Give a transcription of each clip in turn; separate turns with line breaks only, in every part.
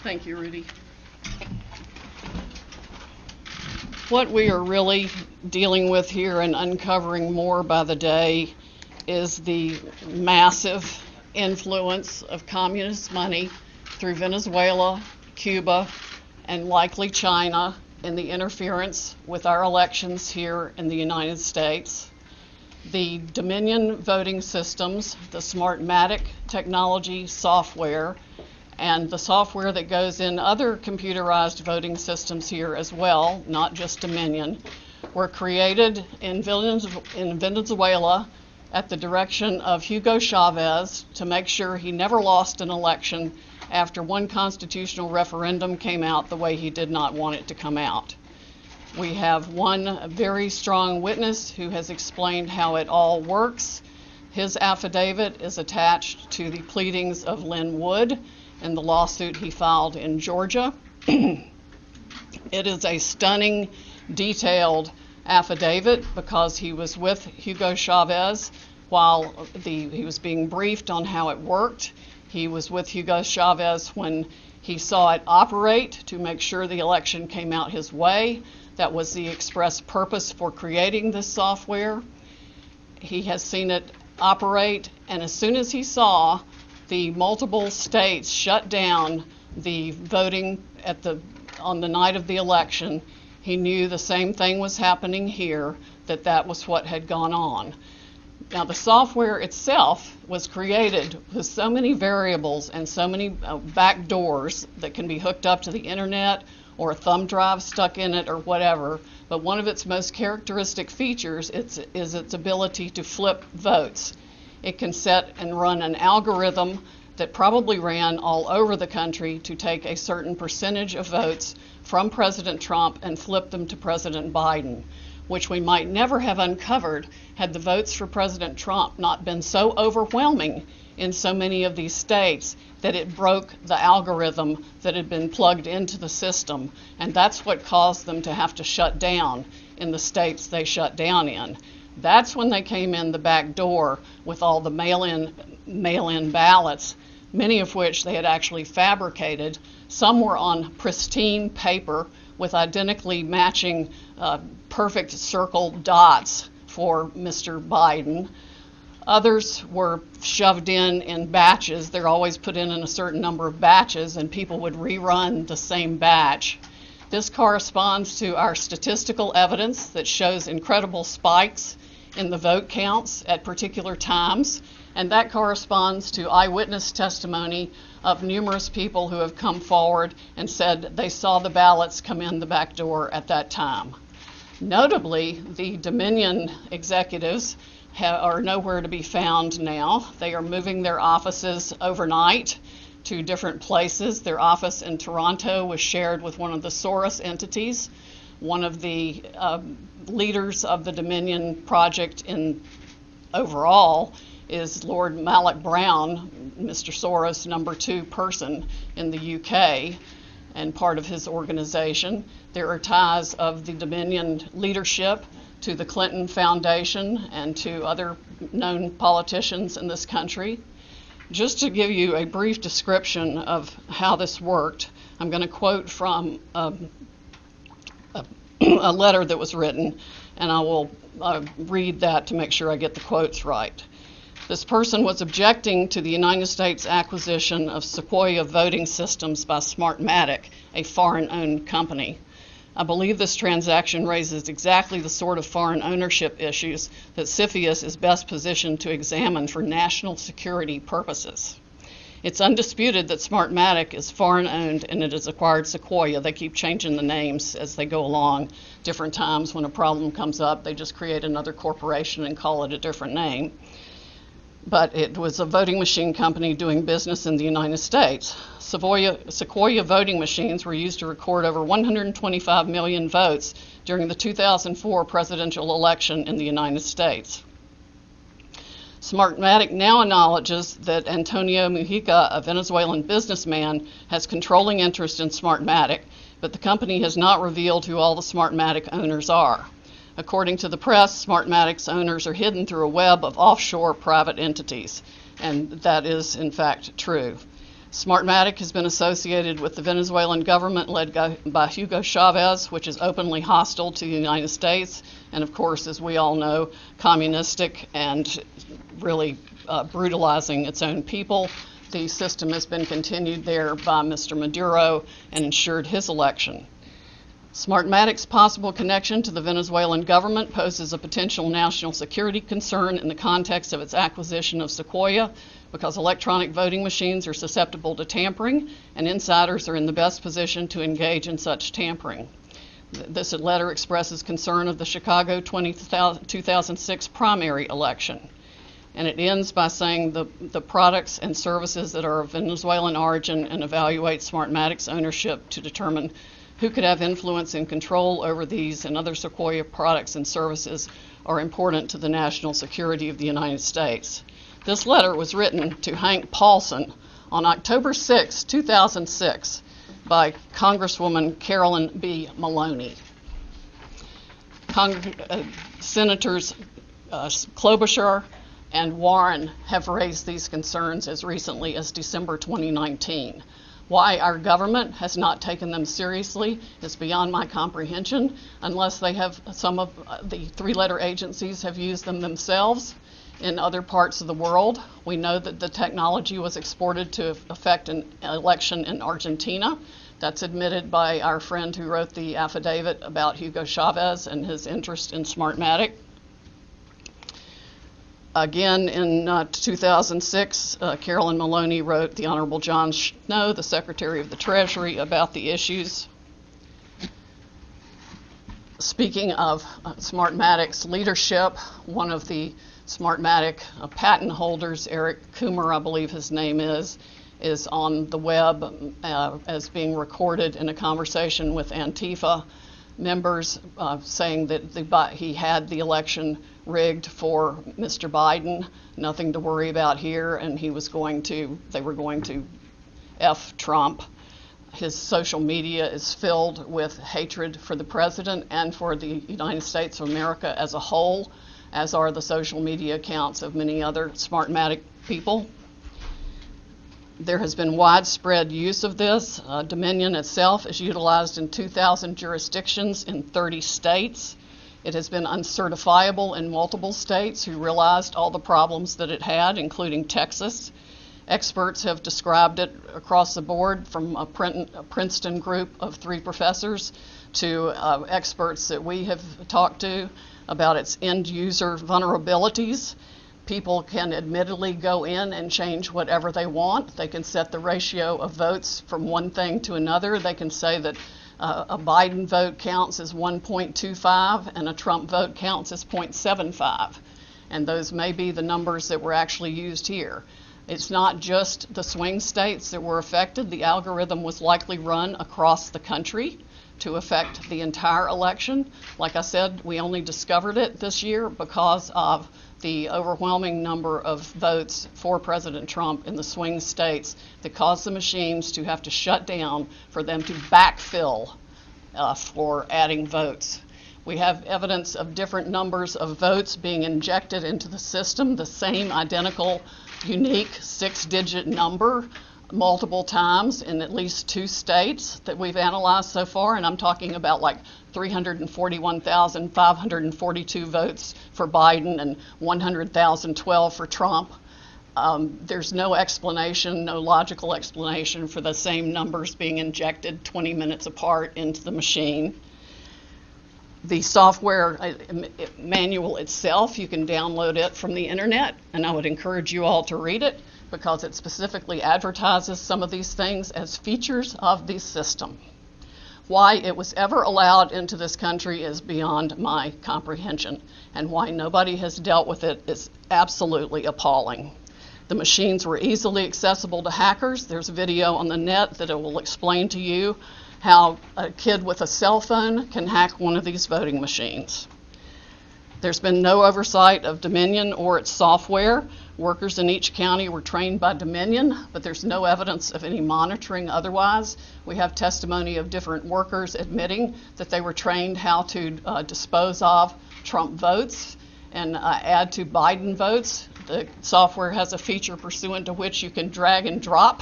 Thank you, Rudy. What we are really dealing with here and uncovering more by the day is the massive influence of communist money through Venezuela, Cuba, and likely China in the interference with our elections here in the United States. The Dominion voting systems, the Smartmatic technology software, and the software that goes in other computerized voting systems here as well, not just Dominion, were created in Venezuela at the direction of Hugo Chavez to make sure he never lost an election after one constitutional referendum came out the way he did not want it to come out. We have one very strong witness who has explained how it all works. His affidavit is attached to the pleadings of Lynn Wood in the lawsuit he filed in Georgia. It is a stunning, detailed affidavit because he was with Hugo Chavez while he was being briefed on how it worked. He was with Hugo Chavez when he saw it operate to make sure the election came out his way. That was the express purpose for creating this software. He has seen it operate, and as soon as he saw the multiple states shut down the voting on the night of the election, he knew the same thing was happening here, that was what had gone on. Now, the software itself was created with so many variables and so many back doors that can be hooked up to the internet or a thumb drive stuck in it or whatever, but one of its most characteristic features is its ability to flip votes. It can set and run an algorithm that probably ran all over the country to take a certain percentage of votes from President Trump and flip them to President Biden, which we might never have uncovered had the votes for President Trump not been so overwhelming in so many of these states that it broke the algorithm that had been plugged into the system. And that's what caused them to have to shut down in the states they shut down in. That's when they came in the back door with all the mail-in ballots, many of which they had actually fabricated. Some were on pristine paper with identically matching perfect circle dots for Mr. Biden. Others were shoved in batches. They're always put in a certain number of batches, and people would rerun the same batch. This corresponds to our statistical evidence that shows incredible spikes in the vote counts at particular times, and that corresponds to eyewitness testimony of numerous people who have come forward and said they saw the ballots come in the back door at that time. Notably, the Dominion executives are nowhere to be found now. They are moving their offices overnight to different places. Their office in Toronto was shared with one of the Soros entities. One of the leaders of the Dominion project overall is Lord Malloch Brown, Mr. Soros' number 2 person in the UK and part of his organization. There are ties of the Dominion leadership to the Clinton Foundation and to other known politicians in this country. Just to give you a brief description of how this worked, I'm going to quote from a letter that was written, and I will read that to make sure I get the quotes right. This person was objecting to the United States acquisition of Sequoia voting systems by Smartmatic, a foreign-owned company. I believe this transaction raises exactly the sort of foreign ownership issues that CFIUS is best positioned to examine for national security purposes. It's undisputed that Smartmatic is foreign-owned and it has acquired Sequoia. They keep changing the names as they go along. Different times when a problem comes up, they just create another corporation and call it a different name. But it was a voting machine company doing business in the United States. Sequoia voting machines were used to record over 125 million votes during the 2004 presidential election in the United States. Smartmatic now acknowledges that Antonio Mujica, a Venezuelan businessman, has controlling interest in Smartmatic, but the company has not revealed who all the Smartmatic owners are. According to the press, Smartmatic's owners are hidden through a web of offshore private entities, and that is in fact true. Smartmatic has been associated with the Venezuelan government led by Hugo Chavez, which is openly hostile to the United States, and of course, as we all know, communistic and really brutalizing its own people. The system has been continued there by Mr. Maduro and ensured his election. Smartmatic's possible connection to the Venezuelan government poses a potential national security concern in the context of its acquisition of Sequoia, because electronic voting machines are susceptible to tampering, and insiders are in the best position to engage in such tampering. This letter expresses concern of the Chicago 2006 primary election. And it ends by saying the products and services that are of Venezuelan origin, and evaluate Smartmatic's ownership to determine who could have influence and control over these and other Sequoia products and services are important to the national security of the United States. This letter was written to Hank Paulson on October 6, 2006 by Congresswoman Carolyn B. Maloney. Senators Klobuchar and Warren have raised these concerns as recently as December 2019. Why our government has not taken them seriously is beyond my comprehension, unless they have, some of the three-letter agencies have used them themselves in other parts of the world. We know that the technology was exported to affect an election in Argentina. That's admitted by our friend who wrote the affidavit about Hugo Chavez and his interest in Smartmatic. Again, in 2006, Carolyn Maloney wrote the Honorable John Snow, the Secretary of the Treasury, about the issues. Speaking of Smartmatic's leadership, one of the Smartmatic patent holders, Eric Coomer, I believe his name is on the web as being recorded in a conversation with Antifa members, saying that he had the election rigged for Mr. Biden, nothing to worry about here, and they were going to F Trump. His social media is filled with hatred for the president and for the United States of America as a whole, as are the social media accounts of many other Smartmatic people. There has been widespread use of this. Dominion itself is utilized in 2,000 jurisdictions in 30 states. It has been uncertifiable in multiple states who realized all the problems that it had, including Texas. Experts have described it across the board, from a Princeton group of 3 professors to experts that we have talked to about its end-user vulnerabilities. People can admittedly go in and change whatever they want. They can set the ratio of votes from one thing to another. They can say that a Biden vote counts as 1.25 and a Trump vote counts as 0.75. And those may be the numbers that were actually used here. It's not just the swing states that were affected. The algorithm was likely run across the country to affect the entire election. Like I said, we only discovered it this year because of the overwhelming number of votes for President Trump in the swing states that caused the machines to have to shut down for them to backfill for adding votes. We have evidence of different numbers of votes being injected into the system, the same identical, unique 6-digit number multiple times in at least 2 states that we've analyzed so far, and I'm talking about like 341,542 votes for Biden and 100,012 for Trump. There's no explanation, no logical explanation for the same numbers being injected 20 minutes apart into the machine. The software manual itself, you can download it from the internet, and I would encourage you all to read it, because it specifically advertises some of these things as features of the system. Why it was ever allowed into this country is beyond my comprehension, and why nobody has dealt with it is absolutely appalling. The machines were easily accessible to hackers. There's a video on the net that it will explain to you how a kid with a cell phone can hack one of these voting machines. There's been no oversight of Dominion or its software. Workers in each county were trained by Dominion, but there's no evidence of any monitoring otherwise. We have testimony of different workers admitting that they were trained how to dispose of Trump votes and add to Biden votes. The software has a feature pursuant to which you can drag and drop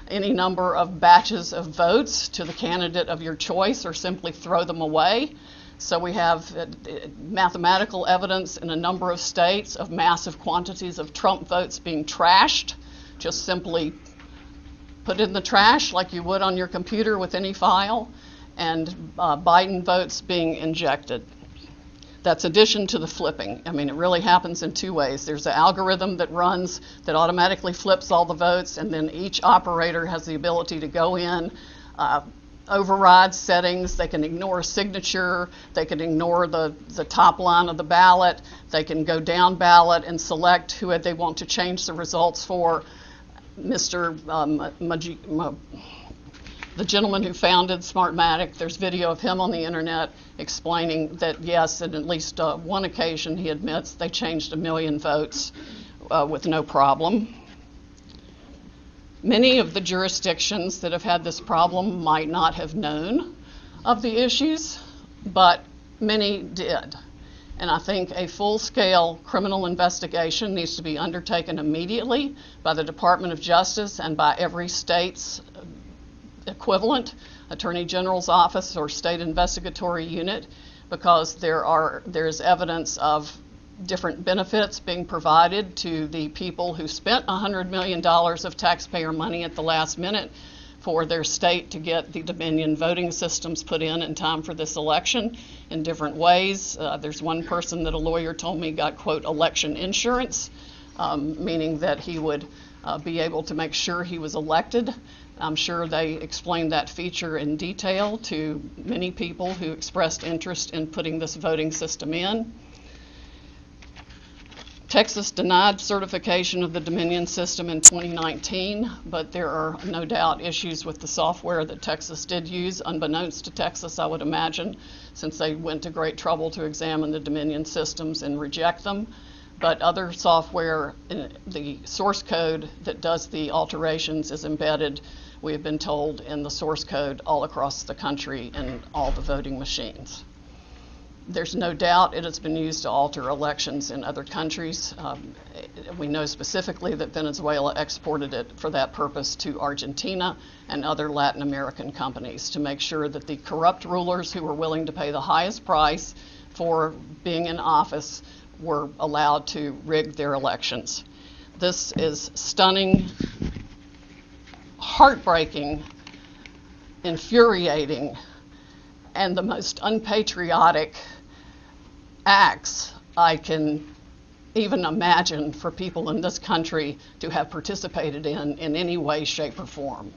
any number of batches of votes to the candidate of your choice or simply throw them away. So we have mathematical evidence in a number of states of massive quantities of Trump votes being trashed, just simply put in the trash like you would on your computer with any file, and Biden votes being injected. That's addition to the flipping. I mean, it really happens in two ways. There's an algorithm that runs that automatically flips all the votes, and then each operator has the ability to go in, override settings. They can ignore a signature. They can ignore the top line of the ballot. They can go down ballot and select who they want to change the results for. The gentleman who founded Smartmatic, there's video of him on the internet explaining that, yes, on at least one occasion, he admits they changed 1 million votes with no problem. Many of the jurisdictions that have had this problem might not have known of the issues, but many did. And I think a full-scale criminal investigation needs to be undertaken immediately by the Department of Justice and by every state's equivalent, Attorney General's office or state investigatory unit, because there's evidence of different benefits being provided to the people who spent $100 million of taxpayer money at the last minute for their state to get the Dominion voting systems put in time for this election in different ways. There's one person that a lawyer told me got, quote, election insurance, meaning that he would be able to make sure he was elected. I'm sure they explained that feature in detail to many people who expressed interest in putting this voting system in. Texas denied certification of the Dominion system in 2019, but there are no doubt issues with the software that Texas did use, unbeknownst to Texas, I would imagine, since they went to great trouble to examine the Dominion systems and reject them. But other software, the source code that does the alterations is embedded, we have been told, in the source code all across the country in all the voting machines. There's no doubt it has been used to alter elections in other countries. We know specifically that Venezuela exported it for that purpose to Argentina and other Latin American companies to make sure that the corrupt rulers who were willing to pay the highest price for being in office were allowed to rig their elections. This is stunning, heartbreaking, infuriating, and the most unpatriotic acts I can even imagine for people in this country to have participated in any way, shape, or form.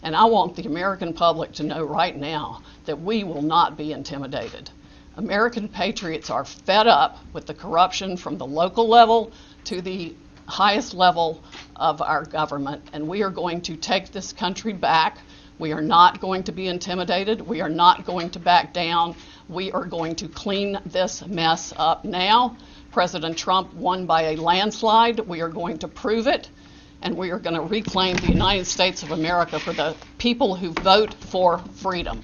And I want the American public to know right now that we will not be intimidated. American patriots are fed up with the corruption from the local level to the highest level of our government, and we are going to take this country back. We are not going to be intimidated. We are not going to back down. We are going to clean this mess up now. President Trump won by a landslide. We are going to prove it, and we are going to reclaim the United States of America for the people who vote for freedom.